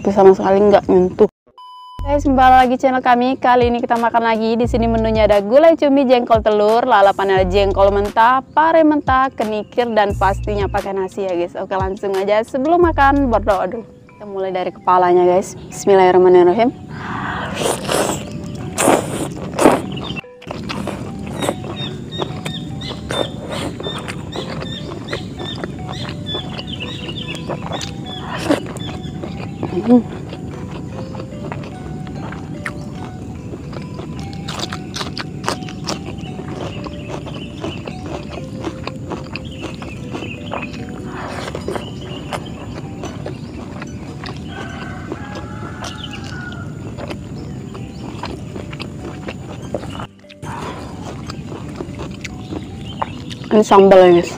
tapi sama sekali nggak nyentuh. Guys, kembali lagi channel kami. Kali ini kita makan lagi. Di sini menunya ada gulai cumi, jengkol telur, lalapan ada jengkol mentah, pare mentah, kenikir, dan pastinya pakai nasi ya guys. Oke, langsung aja sebelum makan berdoa dulu. Kita mulai dari kepalanya guys. Bismillahirrahmanirrahim. Ini sambal ya guys.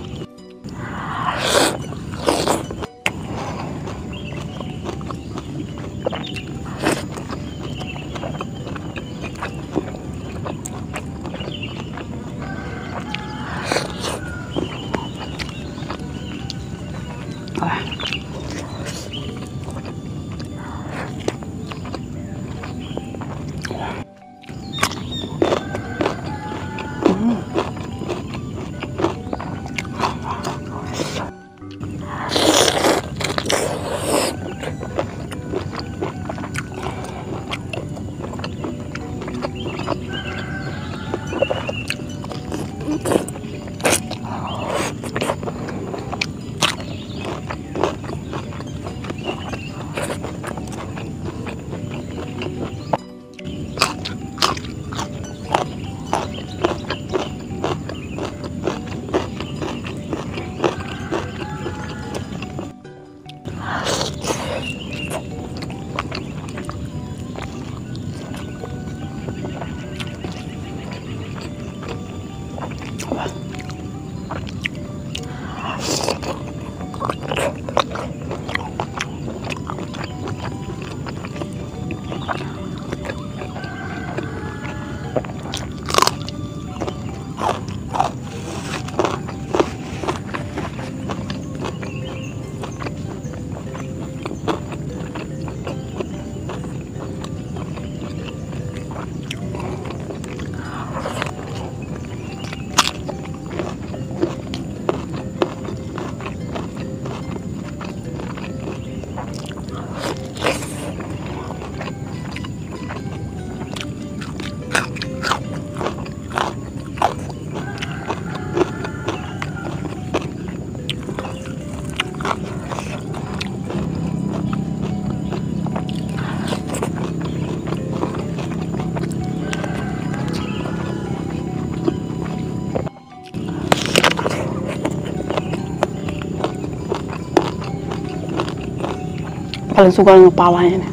Paling suka dengan kepalanya nih.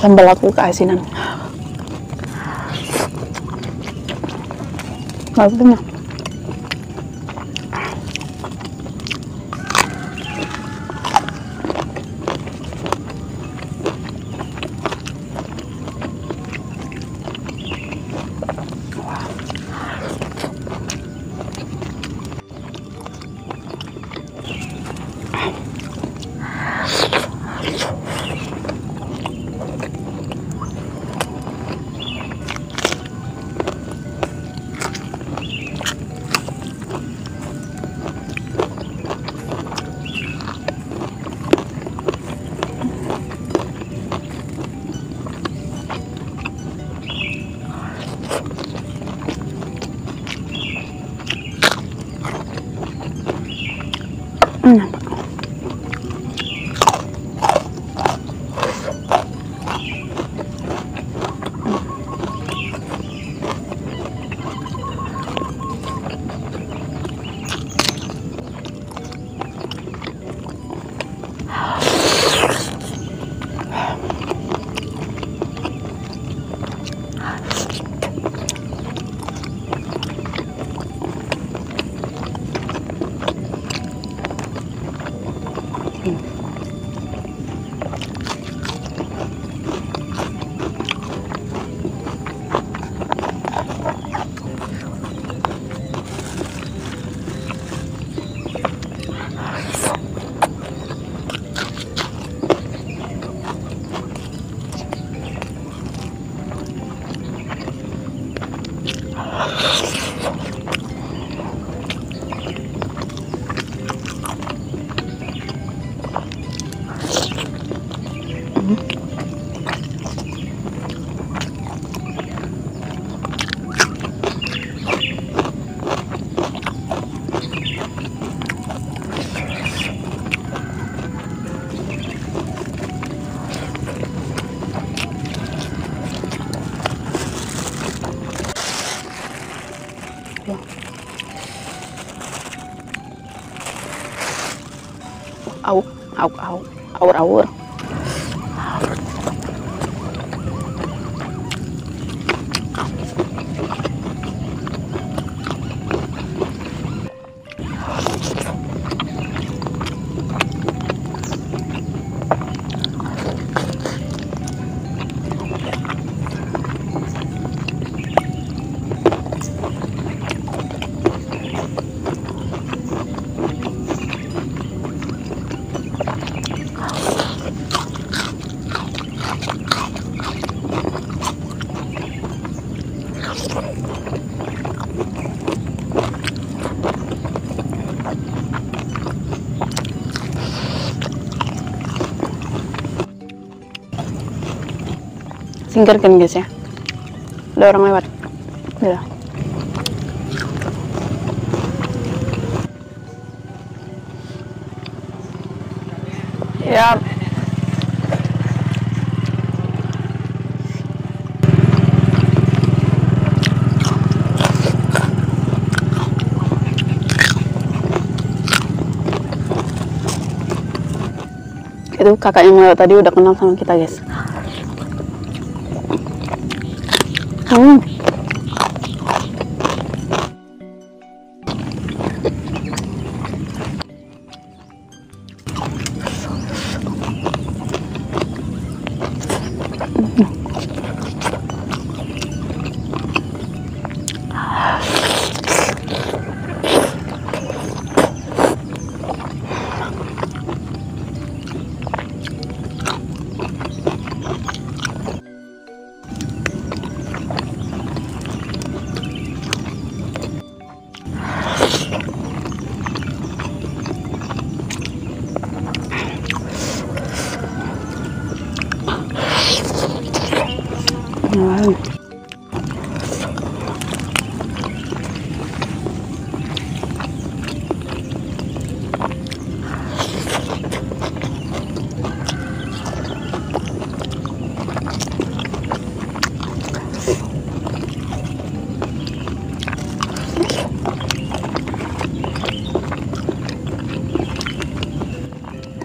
Sambal aku keasinan. Maksudnya Au, au, au, aur, aur. Singkirkan guys ya, ada orang lewat. Udah. Ya. Itu kakak yang lewat tadi udah kenal sama kita guys.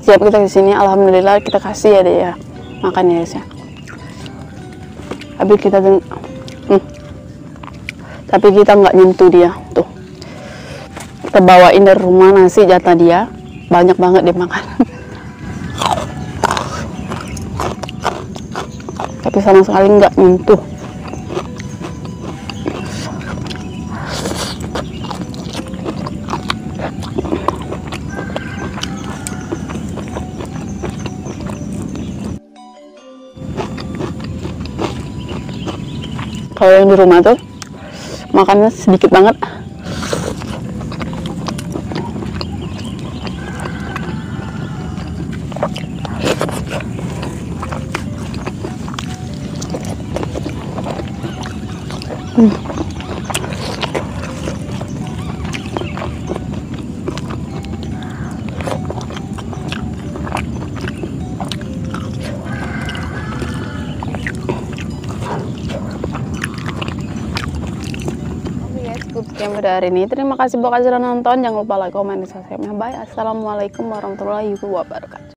Siap kita di sini, alhamdulillah kita kasih ya deh ya makan ya guys ya. Tapi kita nggak nyentuh dia tuh. Kita bawain dari rumah nasi jatah dia, banyak banget dia makan. Tapi sama sekali nggak nyentuh. Kalau yang di rumah tuh makannya sedikit banget. Sekian video hari ini. Terima kasih buat kalian sudah nonton. Jangan lupa like, komen, dan subscribe. Bye. Assalamualaikum warahmatullahi wabarakatuh.